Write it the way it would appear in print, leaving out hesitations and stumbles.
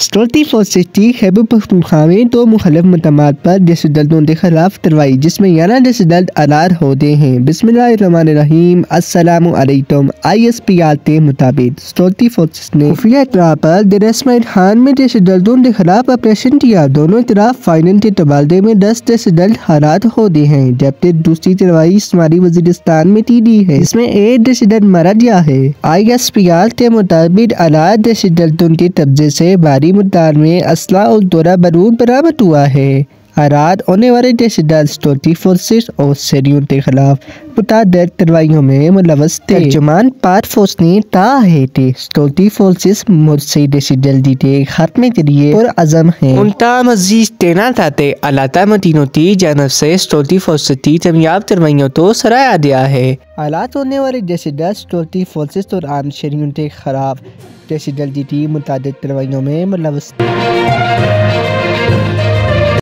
Security forces کی خیبر پختونخوا میں دو مخالف مقامات پر دہشت گردوں کے خلاف کارروائی جس میں 11 دہشت گرد ہلاک ہوتے ہیں۔ بسم اللہ الرحمن الرحیم۔ السلام علیکم۔ ISPR کے مطابق سکیورٹی فورسز نے خفیہ اطلاع پر ڈیرہ اسماعیل خان میں دہشت گردوں کے خلاف آپریشن کیا۔ دونوں طرف فائرنگ کے تبادلے میں 10 دہشت گرد ہلاک ہوتے ہیں جبکہ دوسری کارروائی شمالی وزیرستان میں کی گئی ہے جس میں ایک دہشت گرد مارا گیا ہے۔ ISPR کے مطابق ہلاک دہشت گردوں کے قبضے سے بھاری مقدار میں اسلحہ اور دورہ بارود برآمد ہوا ہے۔ ہلاک ہونے والے دہشت گرد سکیورٹی فورسز اور شہریوں کے خلاف متعدد کارروائیوں میں ملوث تھے۔ ترجمان پاک فوج نے کہا ہے کہ سکیورٹی فورسز ملک سے دہشت گردی کے خاتمے کے لیے پرعزم ہیں۔ ان کا مزید کہنا تھا کہ علاقہ مدینوں کی جانب سے سکیورٹی فورسز کی کامیاب کارروائیوں کو سراہا گیا ہے۔ ہلاک ہونے والے دہشت گرد سکیورٹی فورسز اور عام شہریوں کے خلاف دہشت گردی کی متعدد کارروائیوں میں ملوث تھے۔